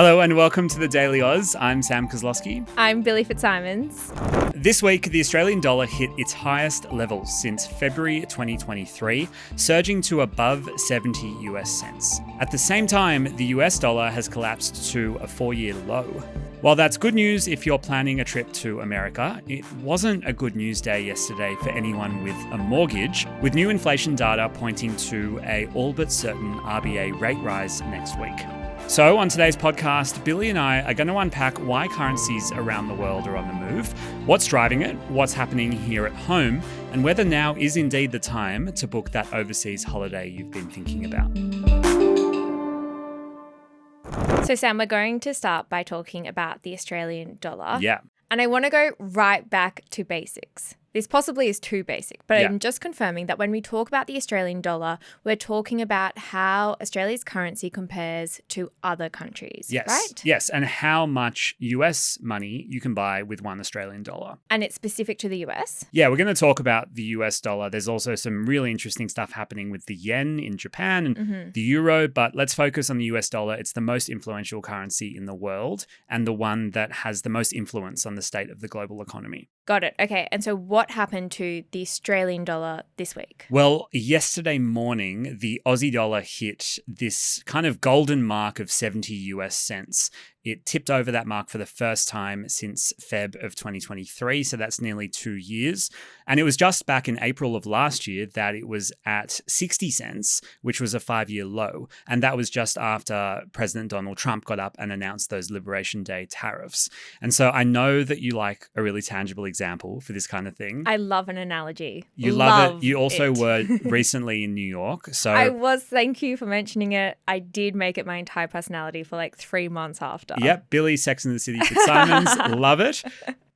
Hello and welcome to the Daily Aus. I'm Sam Koslowski. I'm Billi FitzSimons. This week, the Australian dollar hit its highest level since February 2023, surging to above 70 US cents. At the same time, the US dollar has collapsed to a 4-year low. While that's good news if you're planning a trip to America, it wasn't a good news day yesterday for anyone with a mortgage, with new inflation data pointing to a all but certain RBA rate rise next week. So on today's podcast, Billi and I are going to unpack why currencies around the world are on the move, what's driving it, what's happening here at home, and whether now is indeed the time to book that overseas holiday you've been thinking about. So Sam, we're going to start by talking about the Australian dollar. Yeah. And I want to go right back to basics. This possibly is too basic, but I'm just confirming that when we talk about the Australian dollar, we're talking about how Australia's currency compares to other countries, Yes. right? Yes, and how much US money you can buy with one Australian dollar. And it's specific to the US? Yeah, we're going to talk about the US dollar. There's also some really interesting stuff happening with the yen in Japan and the euro, but let's focus on the US dollar. It's the most influential currency in the world and the one that has the most influence on the state of the global economy. Got it. Okay. And so what happened to the Australian dollar this week? Well, yesterday morning, the Aussie dollar hit this kind of golden mark of 70 US cents. It tipped over that mark for the first time since Feb of 2023, so that's nearly 2 years. And it was just back in April of last year that it was at 60 cents, which was a 5-year low. And that was just after President Donald Trump got up and announced those Liberation Day tariffs. And so I know that you like a really tangible example for this kind of thing. I love an analogy. You love it. You also were recently in New York. So I was. Thank you for mentioning it. I did make it my entire personality for like 3 months after. Yep, Billi, Sex and the City, FitzSimons, love it.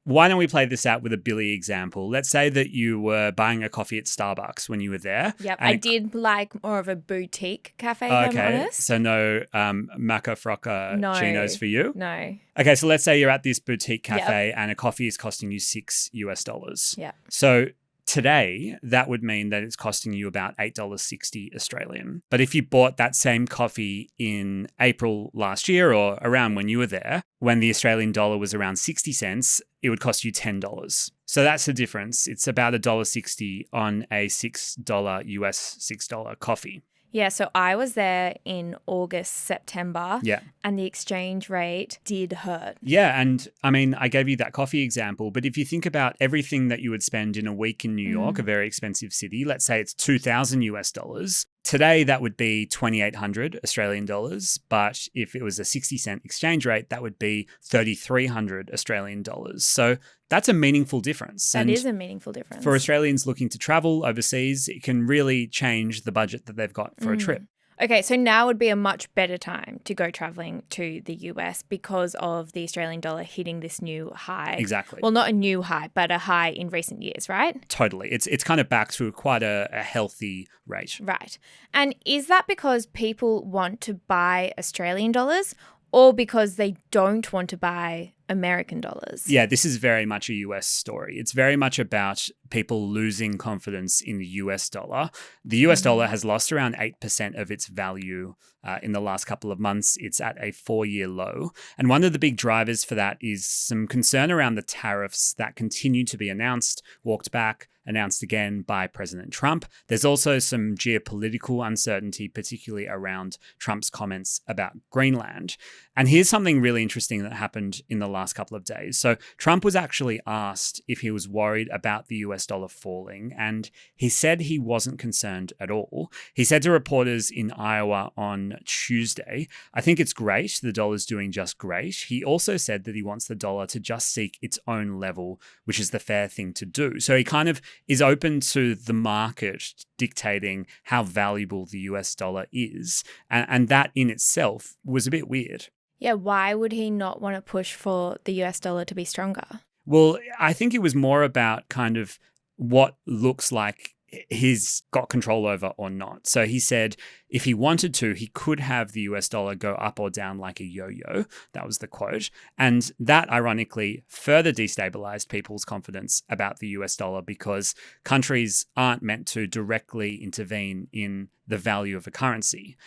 Why don't we play this out with a Billi example? Let's say that you were buying a coffee at Starbucks when you were there. Yep, I did like more of a boutique cafe, if I'm honest. So no maca frocca chinos for you? No. Okay, so let's say you're at this boutique cafe and a coffee is costing you $6 US. Yeah. So today, that would mean that it's costing you about $8.60 Australian. But if you bought that same coffee in April last year or around when you were there, when the Australian dollar was around 60 cents, it would cost you $10. So that's the difference. It's about $1.60 on a $6 US $6 coffee. Yeah, so I was there in August, September, Yeah. and the exchange rate did hurt. Yeah, and I mean, I gave you that coffee example, but if you think about everything that you would spend in a week in New York, a very expensive city, let's say it's $2,000 US. Today, that would be 2,800 Australian dollars, but if it was a 60-cent exchange rate, that would be 3,300 Australian dollars. So that's a meaningful difference. That is a meaningful difference. For Australians looking to travel overseas, it can really change the budget that they've got for a trip. Okay, so now would be a much better time to go traveling to the US because of the Australian dollar hitting this new high. Exactly. Well, not a new high, but a high in recent years, right? Totally. It's kind of back to quite a healthy rate. Right. And is that because people want to buy Australian dollars or because they don't want to buy American dollars? Yeah, this is very much a US story. It's very much about people losing confidence in the US dollar. The US dollar has lost around 8% of its value in the last couple of months. It's at a 4-year low. And one of the big drivers for that is some concern around the tariffs that continue to be announced, walked back, announced again by President Trump. There's also some geopolitical uncertainty, particularly around Trump's comments about Greenland. And here's something really interesting that happened in the last couple of days. So Trump was actually asked if he was worried about the US dollar falling, and he said he wasn't concerned at all. He said to reporters in Iowa on Tuesday, "I think it's great. The dollar's doing just great." He also said that he wants the dollar to just seek its own level, which is the fair thing to do. So he kind of is open to the market dictating how valuable the US dollar is. And that in itself was a bit weird. Yeah, why would he not want to push for the US dollar to be stronger? Well, I think it was more about kind of what looks like he's got control over or not. So he said if he wanted to, he could have the US dollar go up or down like a yo-yo. That was the quote. And that, ironically, further destabilized people's confidence about the US dollar because countries aren't meant to directly intervene in the value of a currency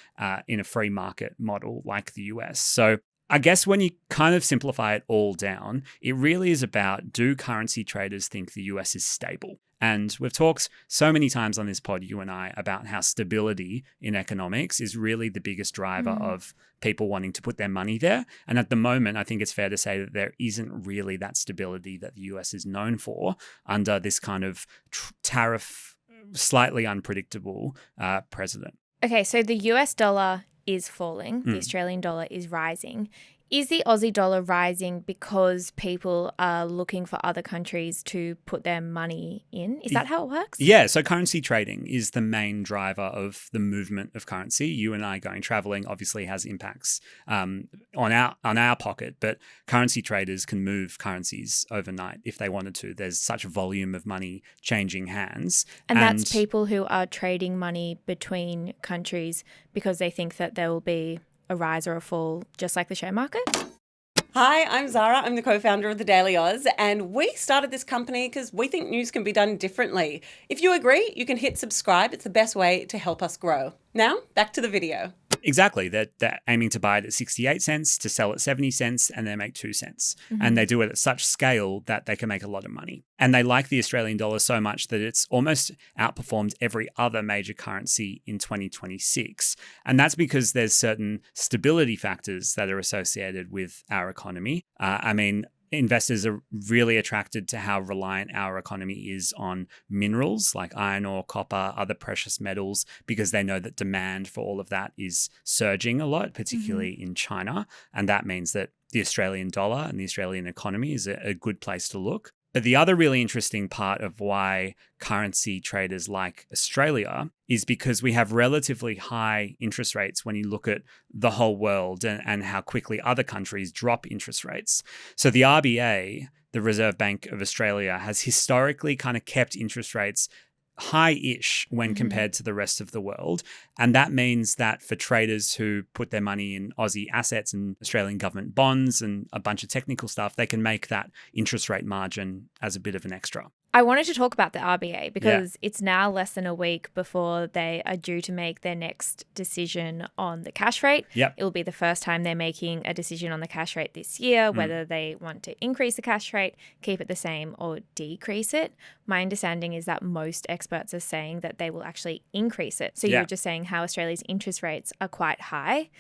in a free market model like the US. So I guess when you kind of simplify it all down, it really is about, do currency traders think the US is stable? And we've talked so many times on this pod, you and I, about how stability in economics is really the biggest driver of people wanting to put their money there. And at the moment, I think it's fair to say that there isn't really that stability that the US is known for under this kind of tariff, slightly unpredictable president. Okay, so the US dollar is falling, the Australian dollar is rising. Is the Aussie dollar rising because people are looking for other countries to put their money in? Is that how it works? Yeah, so currency trading is the main driver of the movement of currency. You and I going traveling obviously has impacts on our pocket, but currency traders can move currencies overnight if they wanted to. There's such a volume of money changing hands. And that's people who are trading money between countries because they think that there will be a rise or a fall, just like the share market? Hi, I'm Zara. I'm the co-founder of the Daily Aus, and we started this company because we think news can be done differently. If you agree, you can hit subscribe. It's the best way to help us grow. Now, back to the video. Exactly. They're aiming to buy it at 68 cents, to sell at 70 cents, and they make 2 cents. And they do it at such scale that they can make a lot of money. And they like the Australian dollar so much that it's almost outperformed every other major currency in 2026. And that's because there's certain stability factors that are associated with our economy. Investors are really attracted to how reliant our economy is on minerals like iron ore, copper, other precious metals, because they know that demand for all of that is surging a lot, particularly in China. And that means that the Australian dollar and the Australian economy is a good place to look. But the other really interesting part of why currency traders like Australia is because we have relatively high interest rates when you look at the whole world and how quickly other countries drop interest rates. So the RBA, the Reserve Bank of Australia, has historically kind of kept interest rates high-ish when compared to the rest of the world. And that means that for traders who put their money in Aussie assets and Australian government bonds and a bunch of technical stuff, they can make that interest rate margin as a bit of an extra. I wanted to talk about the RBA because it's now less than a week before they are due to make their next decision on the cash rate. Yep. It will be the first time they're making a decision on the cash rate this year, whether they want to increase the cash rate, keep it the same, or decrease it. My understanding is that most experts are saying that they will actually increase it. So you were just saying how Australia's interest rates are quite high.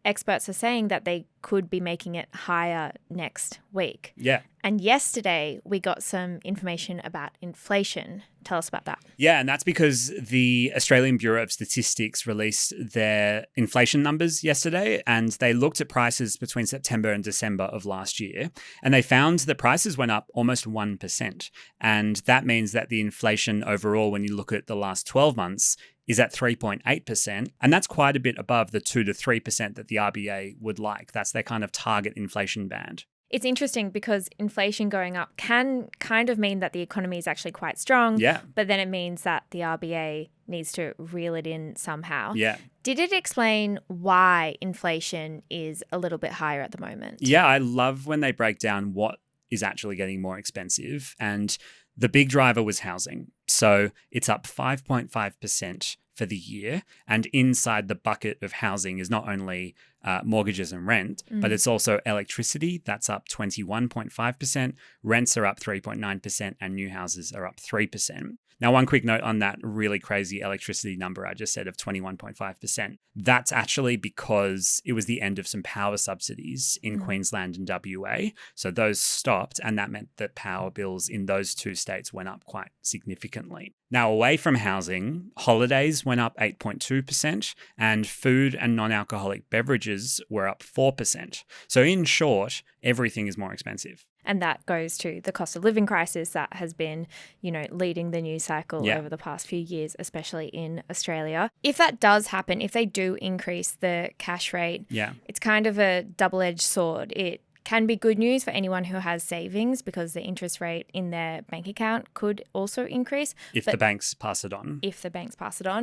Experts are saying that they could be making it higher next week. Yeah. And yesterday, we got some information about inflation. Tell us about that. Yeah, and that's because the Australian Bureau of Statistics released their inflation numbers yesterday, and they looked at prices between September and December of last year, and they found that prices went up almost 1%. And that means that the inflation overall, when you look at the last 12 months, is at 3.8%. And that's quite a bit above the 2 to 3% that the RBA would like. That's their kind of target inflation band. It's interesting because inflation going up can kind of mean that the economy is actually quite strong. Yeah. But then it means that the RBA needs to reel it in somehow. Yeah. Did it explain why inflation is a little bit higher at the moment? Yeah, I love when they break down what is actually getting more expensive. And the big driver was housing. So it's up 5.5% for the year. And inside the bucket of housing is not only mortgages and rent, but it's also electricity. That's up 21.5%. Rents are up 3.9%, and new houses are up 3%. Now, one quick note on that really crazy electricity number I just said of 21.5%. That's actually because it was the end of some power subsidies in Queensland and WA. So those stopped, and that meant that power bills in those two states went up quite significantly. Now, away from housing, holidays went up 8.2%, and food and non-alcoholic beverages were up 4%. So in short, everything is more expensive. And that goes to the cost of living crisis that has been, leading the news cycle over the past few years, especially in Australia. If that does happen, if they do increase the cash rate, it's kind of a double-edged sword. It can be good news for anyone who has savings because the interest rate in their bank account could also increase. If the banks pass it on.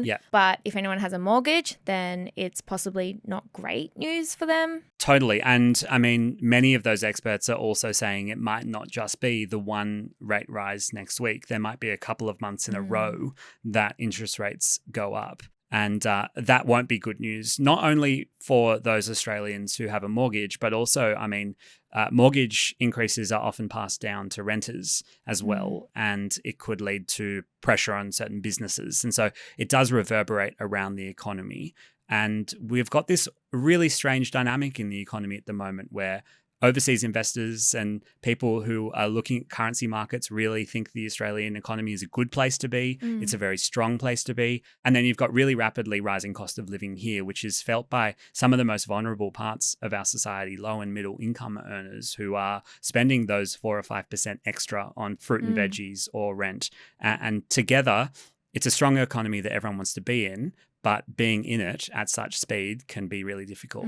Yeah. But if anyone has a mortgage, then it's possibly not great news for them. Totally. And I mean, many of those experts are also saying it might not just be the one rate rise next week. There might be a couple of months in a row that interest rates go up. And that won't be good news, not only for those Australians who have a mortgage, but also, mortgage increases are often passed down to renters as well, and it could lead to pressure on certain businesses. And so it does reverberate around the economy. And we've got this really strange dynamic in the economy at the moment where overseas investors and people who are looking at currency markets really think the Australian economy is a good place to be. It's a very strong place to be. And then you've got really rapidly rising cost of living here, which is felt by some of the most vulnerable parts of our society, low and middle income earners who are spending those 4 or 5% extra on fruit and veggies or rent. And together, it's a strong economy that everyone wants to be in, but being in it at such speed can be really difficult.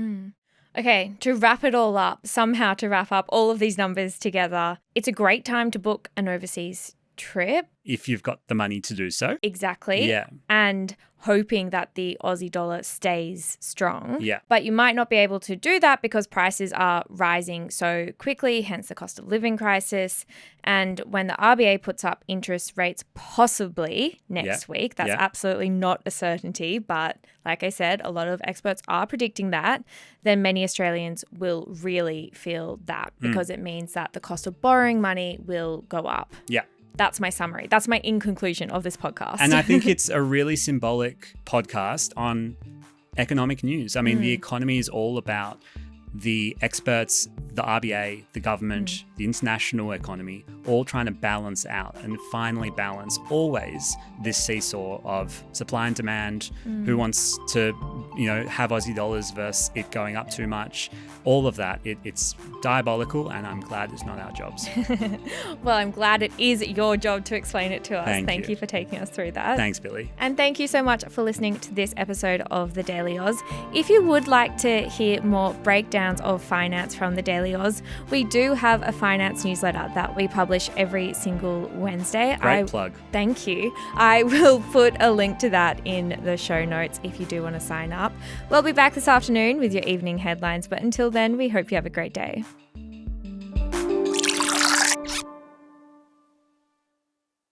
Okay, to wrap it all up, somehow to wrap up all of these numbers together, it's a great time to book an overseas trip. If you've got the money to do so. Exactly. Yeah. And hoping that the Aussie dollar stays strong. Yeah. But you might not be able to do that because prices are rising so quickly, hence the cost of living crisis. And when the RBA puts up interest rates possibly next week, that's absolutely not a certainty. But like I said, a lot of experts are predicting that. Then many Australians will really feel that because it means that the cost of borrowing money will go up. Yeah. That's my summary. That's my in conclusion of this podcast. And I think it's a really symbolic podcast on economic news. I mean, the economy is all about the experts, the RBA, the government, the international economy, all trying to balance out and finally balance always this seesaw of supply and demand. Who wants to, have Aussie dollars versus it going up too much? All of that. It's diabolical, and I'm glad it's not our jobs. Well, I'm glad it is your job to explain it to us. Thank you for taking us through that. Thanks, Billi. And thank you so much for listening to this episode of The Daily Aus. If you would like to hear more breakdowns of finance from The Daily Aus, we do have a finance newsletter that we publish every single Wednesday. Great plug. Thank you. I will put a link to that in the show notes if you do want to sign up. We'll be back this afternoon with your evening headlines, but until then, we hope you have a great day.